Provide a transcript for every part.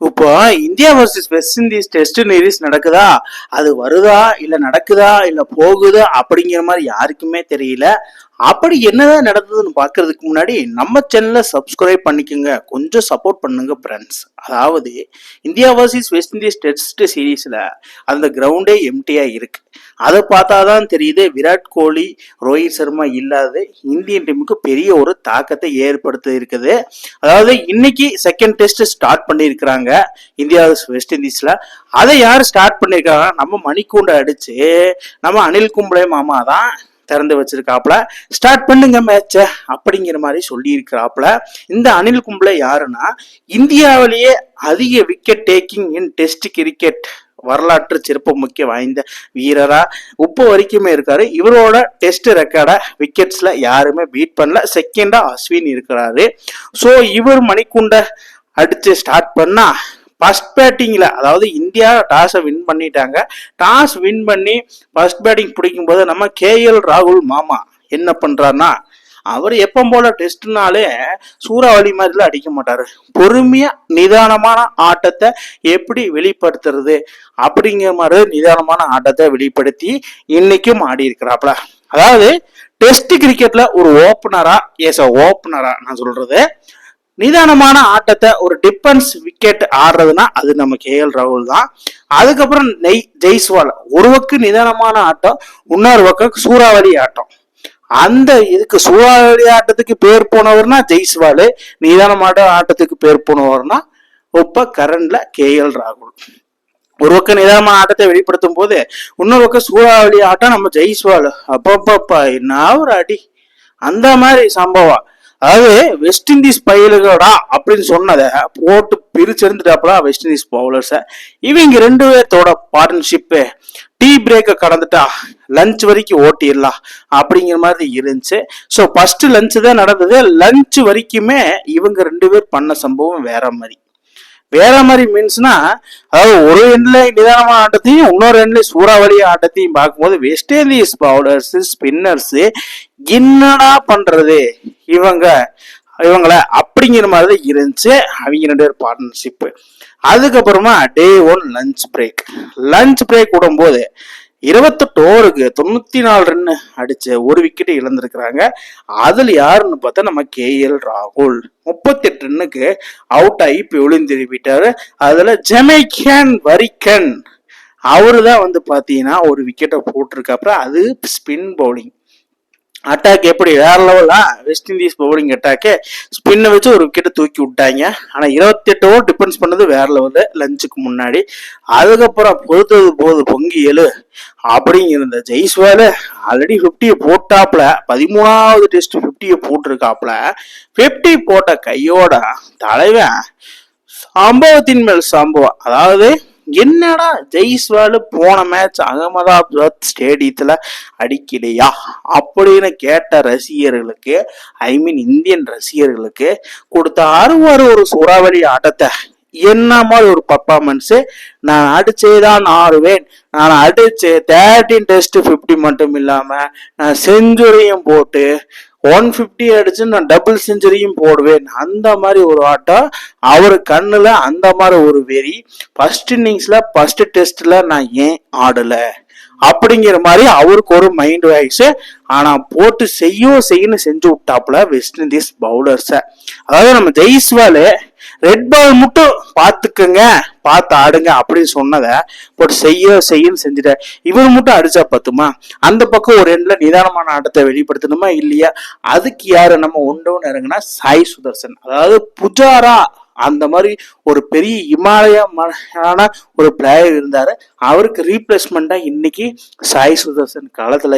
இப்போ India versus West Indies test series நடக்குதா, அது வருதா இல்ல நடக்குதா இல்ல போகுதா அப்படிங்கிற மாதிரி யாருக்குமே தெரியல. அப்படி என்னதான் நடந்ததுன்னு பாக்குறதுக்கு முன்னாடி நம்ம சேனலை சப்ஸ்கிரைப் பண்ணிக்கோங்க, கொஞ்சம் சப்போர்ட் பண்ணுங்க ஃப்ரெண்ட்ஸ். அதாவது India versus West Indies test சீரீஸ்ல அந்த கிரவுண்டே எம்டியா இருக்கு. அதை பார்த்தாதான் தெரியுது விராட் கோலி, ரோஹித் சர்மா இல்லாத இந்தியன் டீமுக்கு பெரிய ஒரு தாக்கத்தை ஏற்படுத்த இருக்குது. அதாவது இன்னைக்கு செகண்ட் டெஸ்ட் ஸ்டார்ட் பண்ணியிருக்கிறாங்க இந்தியா வெஸ்ட் இண்டீஸ்ல. அதை யார் ஸ்டார்ட் பண்ணியிருக்காங்க, நம்ம மணிக்கூண்டை அடிச்சு நம்ம அனில் கும்ப்ளே மாமா தான் திறந்து வச்சிருக்காப்ல. ஸ்டார்ட் பண்ணுங்க மேட்ச அப்படிங்கிற மாதிரி சொல்லி இருக்கிறாப்ல. இந்த அனில் கும்ப்ளே யாருன்னா, இந்தியாவிலேயே அதிக wicket taking in test cricket வரலாற்று சிறப்பு முக்கிய வாய்ந்த வீரரா இப்போ வரைக்குமே இருக்காரு. இவரோட டெஸ்ட் ரெக்கார்டை விக்கெட்ஸ்ல யாருமே பீட் பண்ணல. செகண்டா அஸ்வின் இருக்கிறாரு. ஸோ இவர் மணிக்குண்ட அடிச்சு ஸ்டார்ட் பண்ணா ஃபர்ஸ்ட் பேட்டிங்ல, அதாவது இந்தியா டாஸை வின் பண்ணிட்டாங்க. டாஸ் வின் பண்ணி ஃபர்ஸ்ட் பேட்டிங் பிடிக்கும் போது நம்ம KL ராகுல் மாமா என்ன பண்றாருன்னா, அவர் எப்போ போல டெஸ்ட்னாலே சூறாவளி மாதிரிலாம் அடிக்க மாட்டாரு. பொறுமையா நிதானமான ஆட்டத்தை எப்படி வெளிப்படுத்துறது அப்படிங்கிற மாதிரி நிதானமான ஆட்டத்தை வெளிப்படுத்தி இன்னைக்கும் ஆடி இருக்கிறாப்ல. அதாவது டெஸ்ட் கிரிக்கெட்ல ஒரு ஓப்பனரா நான் சொல்றது, நிதானமான ஆட்டத்தை ஒரு டிஃபென்ஸ் விக்கெட் ஆடுறதுன்னா அது நம்ம KL ராகுல் தான். அதுக்கப்புறம் ஜெய்ஸ்வால் ஒரு பக்கம் நிதானமான ஆட்டம், இன்னொரு பக்கம் சூறாவளி ஆட்டம். அந்த இதுக்கு சூறாவளி ஆட்டத்துக்கு பேர் போனவர்னா ஜெய்ஸ்வால், நிதானமான ஆட்டத்துக்கு பேர் போனவர்னா இப்ப கரண்ட்ல KL ராகுல். ஒரு பக்கம் நிதானமான ஆட்டத்தை வெளிப்படுத்தும் போது இன்னொரு பக்கம் சூறாவளி ஆட்டம் நம்ம ஜெய்ஸ்வால். அப்பப்பா என்ன ஒரு அடி, அந்த மாதிரி சம்பவம். அதாவது வெஸ்ட் இண்டீஸ் பயிலுகடா அப்படின்னு சொன்னதை போட்டு பிரிச்செடுத்துட்டாப்ல வெஸ்ட் இண்டீஸ் பவுலர்ஸை. இவங்க ரெண்டு பேர்த்தோட பார்ட்னர்ஷிப்பு டீ பிரேக்கை கடந்துட்டா லஞ்ச் வரைக்கும் ஓட்டிடலாம் அப்படிங்கிற மாதிரி இருந்துச்சு. ஸோ ஃபர்ஸ்ட் லஞ்ச் தான் நடந்தது. லஞ்ச் வரைக்குமே இவங்க ரெண்டு பேர் பண்ண சம்பவம் வேற மாதிரி மீன்ஸ்னா, அதாவது ஒரு எண்ட்ல நிதானமான ஆட்டத்தையும் இன்னொரு எண்ட்ல சூறாவளி ஆட்டத்தையும் பார்க்கும்போது வெஸ்ட் இண்டீஸ் பவுலர்ஸ் ஸ்பின்னர்ஸ் என்னடா பண்றது இவங்கள அப்படிங்கிற மாதிரி தான் இருந்துச்சு அவங்க ரெண்டு பேர் பார்ட்னர்ஷிப். அதுக்கப்புறமா டே 1 லஞ்ச் பிரேக் விடும்போது 28 ஓவருக்கு 94 ரன் அடிச்சு ஒரு விக்கெட் இழந்திருக்கிறாங்க. அதுல யாருன்னு பார்த்தா நம்ம KL ராகுல் 38 ரன்னுக்கு அவுட் ஆகி விழுந்திருப்பிட்டாரு. அதுல ஜமைக்கன் வரிக்கன் அவரு தான் வந்து பாத்தீங்கன்னா ஒரு விக்கெட்டை போட்டிருக்காப்புல. அது ஸ்பின் பவுலிங் அட்டாக் எப்படி வேற லெவலா வெஸ்ட் இண்டீஸ் பவுலிங் அட்டாக்கு ஸ்பின்னை வச்சு ஒரு விக்கெட்டை தூக்கி விட்டாங்க. ஆனா 28 ஓவர் டிஃபென்ஸ் பண்ணது வேற லெவலு லஞ்சுக்கு முன்னாடி. அதுக்கப்புறம் போது பொங்கி எழு அப்படிங்கிருந்த ஜெய்ஸ்வால் ஆல்ரெடி 50 போட்டாப்ல, 13வது டெஸ்ட் 50 போட்டிருக்காப்ல. 50 போட்ட கையோட தலைவன் சம்பவத்தின் மேல் சம்பவம். அதாவது என்னடா ஜெய்ஸ்வால் போன மேட்ச் அகமதாபாத் ஸ்டேடியத்துல அடிக்கலையா அப்படின்னு கேட்ட ரசிகர்களுக்கு, இந்தியன் ரசிகர்களுக்கு கொடுத்த ஒரு சூறாவளி ஆட்டத்தை, என்ன மாதிரி ஒரு பர்ஃபார்மன்ஸ். நான் அடிச்சேதான் ஆடுவேன், நான் அடிச்சு 13 டெஸ்ட் 50 மட்டும் இல்லாம நான் செஞ்சுரியும் போட்டு 150 அடிச்சு நான் டபுள் செஞ்சுரியும் போடுவேன். அந்த மாதிரி ஒரு ஆட்டம் அவரு கண்ணுல, அந்த மாதிரி ஒரு வெறி. ஃபர்ஸ்ட் இன்னிங்ஸ்ல ஃபர்ஸ்ட் டெஸ்ட்ல நான் ஏன் ஆடல அப்படிங்கிற மாதிரி அவருக்கு ஒரு மைண்ட் வாய்ஸ். ஆனா போட்டு செய்யன்னு செஞ்சு விட்டாப்புல வெஸ்ட் இண்டீஸ் பவுலர்ஸ. அதாவது நம்ம ஜெய்ஸ்வால் ரெட் பால் மட்டும் பாத்துக்கங்க, பார்த்து ஆடுங்க அப்படின்னு சொன்னதை போட்டு செய்யன்னு செஞ்சுட்ட. இவர் மட்டும் அடிச்சா பத்துமா? அந்த பக்கம் ஒரு எண்ட்ல நிதானமான ஆட்டத்தை வெளிப்படுத்தணுமா இல்லையா? அதுக்கு யாரு நம்ம ஒன்றோன்னு இறங்குனா சாய் சுதர்சன். அதாவது புஜாரா அந்த மாதிரி ஒரு பெரிய இமாலயமான ஒரு பிளேயர் இருந்தாரு. அவருக்கு ரீப்ளேஸ்மெண்டா இன்னைக்கு சாய் சுதர்சன் களத்துல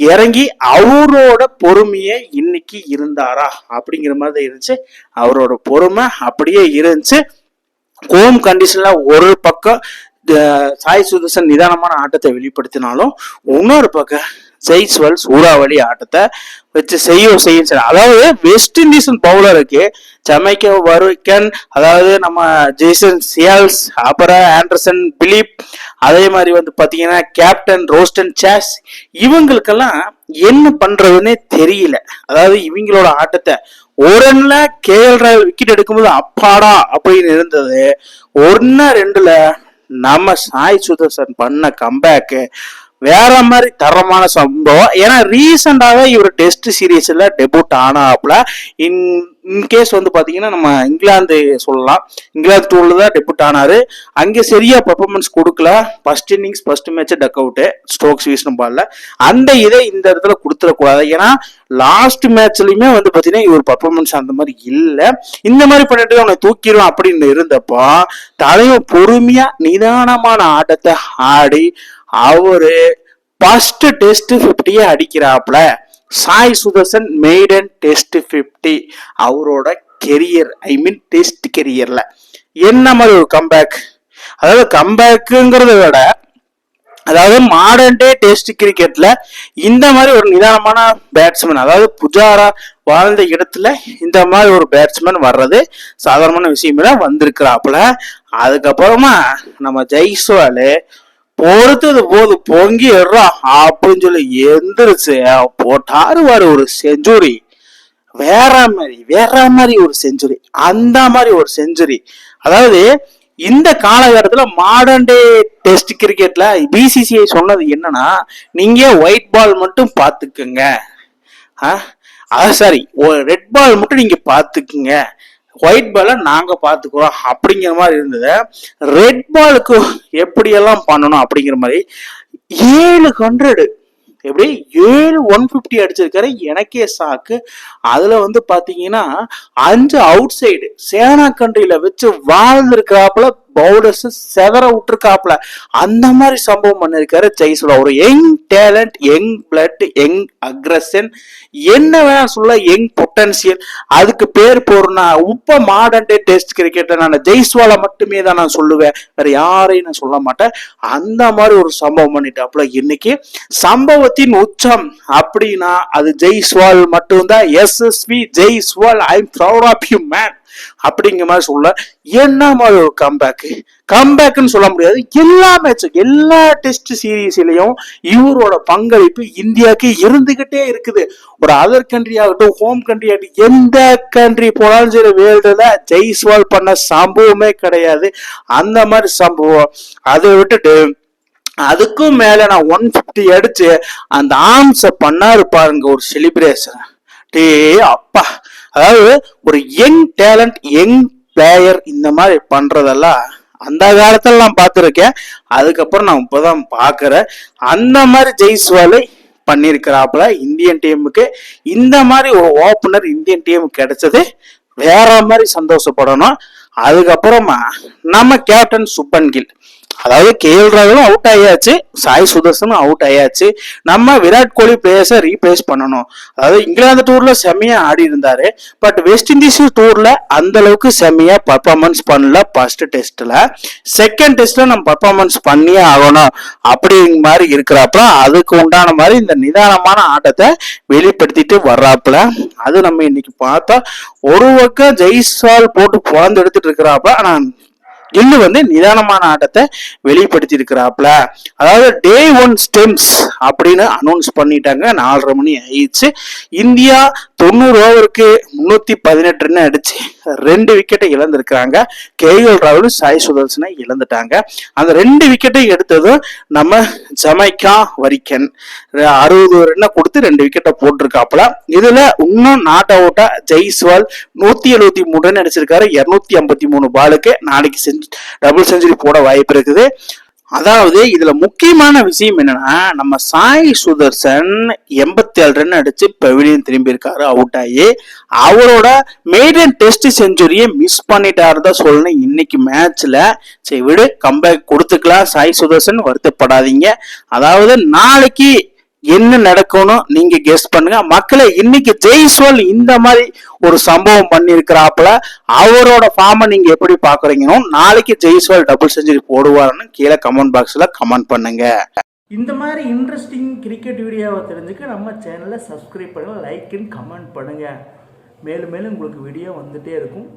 இறங்கி அவரோட பொறுமையை இன்னைக்கு இருந்தாரா அப்படிங்கிற மாதிரி இருந்துச்சு. அவரோட பொறுமை அப்படியே இருந்துச்சு. ஹோம் கண்டிஷன்ல ஒரு பக்கம் சாய் சுதர்சன் நிதானமான ஆட்டத்தை வெளிப்படுத்தினாலும், இன்னொரு பக்கம் ஜெய்ஸ்வால் சூறாவளி ஆட்டத்தை வச்சு செய்யும். அதாவது வெஸ்ட் இண்டீஸ் பவுலருக்கு ஜமைக்கா வரிக்கன், அதாவது நம்ம ஜேசன் சியால்ஸ், அப்புறம் ஆண்டர்சன் பிலிப், அதே மாதிரி வந்து பாத்தீங்கன்னா கேப்டன் ரோஸ்டன் சாஸ், இவங்களுக்கெல்லாம் என்ன பண்றதுன்னே தெரியல. அதாவது இவங்களோட ஆட்டத்தை ஒரு ரன்ல கேஎல் ராகுல் விக்கெட் எடுக்கும்போது அப்பாடா அப்படின்னு இருந்தது. 1-2ல நம்ம சாய் சுதர்சன் பண்ண கம்பேக்கு வேற மாதிரி தரமான சம்பவம். ஏன்னா ரீசெண்டாவே இவர் டெஸ்ட் சீரீஸ்ல டெபியூட் ஆனாப்ல. இன்கேஸ் வந்து பாத்தீங்கன்னா நம்ம இங்கிலாந்து சொல்லலாம், இங்கிலாந்து டூர்ல தான் டெபியூட் ஆனாரு. அங்க சரியா பெர்ஃபார்மன்ஸ் கொடுக்கல. First innings first match duck out, strokes வீசணும் பால்ல. அந்த இதை இந்த இடத்துல கொடுத்துடக்கூடாது. ஏன்னா லாஸ்ட் மேட்ச்லயுமே வந்து பாத்தீங்கன்னா இவர் பெர்ஃபார்மன்ஸ் அந்த மாதிரி இல்ல. இந்த மாதிரி பண்ணிட்டு அவனை தூக்கிடும் அப்படின்னு இருந்தப்போ தலைவர் பொறுமையா நிதானமான ஆட்டத்தை ஆடி அவரு ஃபர்ஸ்ட் டெஸ்ட் 50 அடிக்கிறாப்ல. சாய் சுதர்சன் மெய்டன் டெஸ்ட் 50 அவரோட கெரியர், ஐ மீன் டெஸ்ட் கெரியர்ல என்ன மாதிரி ஒரு கம்பேக். அதாவது கம்பேக்குங்கிறத விட அதாவது மாடர்ன் டே டெஸ்ட் கிரிக்கெட்ல இந்த மாதிரி ஒரு நிதானமான பேட்ஸ்மேன், அதாவது புஜாரா வாழ்ந்த இடத்துல இந்த மாதிரி ஒரு பேட்ஸ்மேன் வர்றது சாதாரணமான விஷயமே வந்திருக்கிறாப்புல. அதுக்கப்புறமா நம்ம ஜெய்ஸ்வால் பொறுத்தது போது பொங்கி அப்படின்னு சொல்லி எந்திரிச்சு போட்டாரு ஒரு செஞ்சுரி. வேற மாதிரி ஒரு செஞ்சுரி, அந்த மாதிரி ஒரு செஞ்சுரி. அதாவது இந்த காலகட்டத்துல மாடர்ன் டே டெஸ்ட் கிரிக்கெட்ல பிசிசிஐ சொன்னது என்னன்னா, நீங்க ஒயிட் பால் மட்டும் பாத்துக்குங்க, சாரி ரெட் பால் மட்டும் நீங்க பாத்துக்குங்க, ஒயிட் பால நாங்க பாத்துக்கிறோம் அப்படிங்கிற மாதிரி இருந்தது. ரெட் பாலுக்கு எப்படியெல்லாம் பண்ணணும் அப்படிங்கிற மாதிரி 700 எப்படி 150 அடிச்சிருக்காரு. எனக்கே சாக்கு. அதுல வந்து பாத்தீங்கன்னா 5 அவுட் சைடு சேனா கண்ட்ரியில வச்சு வாழ்ந்திருக்காப்புல, பவுலர்ஸ் செதற விட்டுருக்காப்புல. அந்த மாதிரி சம்பவம் பண்ணிருக்காரு ஜெய்ஸ்வால். ஒரு young talent, young blood, young aggression, என்ன வேணா சொல்ல, யங் பொட்டன்சியல். அதுக்கு பேர் போறனா உப்ப மாடர்ன் டே டெஸ்ட் கிரிக்கெட்ல நான் ஜெய்ஸ்வாலை மட்டுமே தான் நான் சொல்லுவேன், வேற யாரையும் நான் சொல்ல மாட்டேன். அந்த மாதிரி ஒரு சம்பவம் பண்ணிட்டாப்புல. இன்னைக்கு சம்பவத்தின் உச்சம் அப்படின்னா அது ஜெய்ஸ்வால் மட்டும்தான். Yashasvi Jaiswal, I am proud of you man அப்படிங்கிற மாதிரி சொல்ல. என்ன மாதிரி ஒரு கம்பேக்னு சொல்ல முடியாது. எல்லா மேட்சும், எல்லா டெஸ்ட் சீரீஸ்லயும் இவரோட பங்களிப்பு இந்தியாவுக்கு இருந்துகிட்டே இருக்குது. ஒரு அதர் கண்ட்ரி ஆகட்டும், ஹோம் கண்ட்ரி ஆகட்டும், எந்த கண்ட்ரி போனாலும் சரி வேர்ல்டுல ஜெய்ஸ்வால் பண்ண சம்பவமே கிடையாது. அந்த மாதிரி சம்பவம். அதை விட்டுட்டு அதுக்கும் மேல நான் 150 அடிச்சு அந்த ஆர்ம்ஸ பண்ணாரு பாருங்க ஒரு செலிப்ரேஷன். டே அப்பா, அதாவது ஒரு யங் டேலண்ட், யங் பிளேயர் இந்த மாதிரி பண்றதெல்லாம் அந்த காலத்துல நான் பார்த்திருக்கேன். அதுக்கப்புறம் நான் இப்பதான் பாக்குறேன். அந்த மாதிரி ஜெய்ஸ்வாலை பண்ணிருக்கிறாப்புல இந்தியன் டீமுக்கு. இந்த மாதிரி ஒரு ஓபனர் இந்தியன் டீமுக்கு கிடைச்சது வேற மாதிரி சந்தோஷப்படணும். அதுக்கப்புறமா நம்ம கேப்டன் சுப்மன் கில், அதாவது கேஎல் ராகுலும் அவுட் ஆயாச்சு, சாய் சுதர்சனும் அவுட் ஆயாச்சு. நம்ம விராட் கோலி பிளேயர்ஸை ரீப்ளேஸ் பண்ணணும். அதாவது இங்கிலாந்து டூர்ல செம்மையா ஆடி இருந்தாரு, பட் வெஸ்ட் இண்டீஸ் டூர்ல அந்த அளவுக்கு செம்மையா பர்ஃபார்மன்ஸ் பண்ணல. ஃபர்ஸ்ட் டெஸ்ட்ல, செகண்ட் டெஸ்ட்ல நம்ம பர்ஃபார்மன்ஸ் பண்ணியே ஆகணும் அப்படிங்கிற மாதிரி இருக்கிறாப்புல. அதுக்கு உண்டான மாதிரி இந்த நிதானமான ஆட்டத்தை வெளிப்படுத்திட்டு வர்றாப்புல. அது நம்ம இன்னைக்கு பார்த்தா ஒரு பக்கம் ஜெய்ஸ்வால் போட்டு பொழந்து எடுத்துட்டு இருக்கிறாப்புல. ஆனா கில்லு வந்து நிதானமான ஆட்டத்தை வெளிப்படுத்தி இருக்கிறாப்ல. அதாவது டே 1 ஸ்டெம்ஸ் அப்படின்னு அனௌன்ஸ் பண்ணிட்டாங்க. 4:30 மணி ஆயிடுச்சு. இந்தியா 90 ஓவருக்கு 318 ரன் அடிச்சு 2 விக்கெட்டை இழந்திருக்கிறாங்க. கேஎல் ராகுல், சாய் சுதர்சனை இழந்துட்டாங்க. அந்த 2 விக்கெட்டை எடுத்ததும் நம்ம ஜமைக்கா வரிக்கன் 60 ரன்னை கொடுத்து 2 விக்கெட்டை போட்டிருக்காப்புல. இதுல இன்னும் நாட் அவுட்டா ஜெய்ஸ்வால் 173 ரன் அடிச்சிருக்காரு 253 பாலுக்கு. நாளைக்கு டபுள் செஞ்சுரி போட வாய்ப்பு இருக்குது. அதாவது இதுல முக்கியமான விஷயம் என்னன்னா, நம்ம சாய் சுதர்சன் 87 ரன் அடிச்சு பெவிலியன் திரும்பி இருக்காரு அவுட் ஆகி. அவரோட மெய்டன் டெஸ்ட் செஞ்சுரியை மிஸ் பண்ணிட்டாரு தான் சொல்லணும் இன்னைக்கு மேட்ச்ல. சரி விடு, கம்பேக் கொடுத்துக்கலாம். சாய் சுதர்சன் வருத்தப்படாதீங்க. அதாவது நாளைக்கு என்ன நடக்கணும் நீங்க கெஸ் பண்ணுங்க மக்களே. இன்னைக்கு ஜெய்ஸ்வால் இந்த மாதிரி ஒரு சம்பவம் பண்ணிருக்கிறாப்புல. அவரோட ஃபார்மை நீங்க எப்படி பாக்குறீங்க? நாளைக்கு ஜெய்ஸ்வால் டபுள் செஞ்சுரி போடுவாருன்னு கீழே கமெண்ட் பாக்ஸ்ல கமெண்ட் பண்ணுங்க. இந்த மாதிரி இன்ட்ரெஸ்டிங் கிரிக்கெட் வீடியோவை தெரிஞ்சுக்க நம்ம சேனலை சப்ஸ்கிரைப் பண்ணுங்க, லைக் அண்ட் கமெண்ட் பண்ணுங்க. மேலும் மேலும் உங்களுக்கு வீடியோ வந்துட்டே இருக்கும்.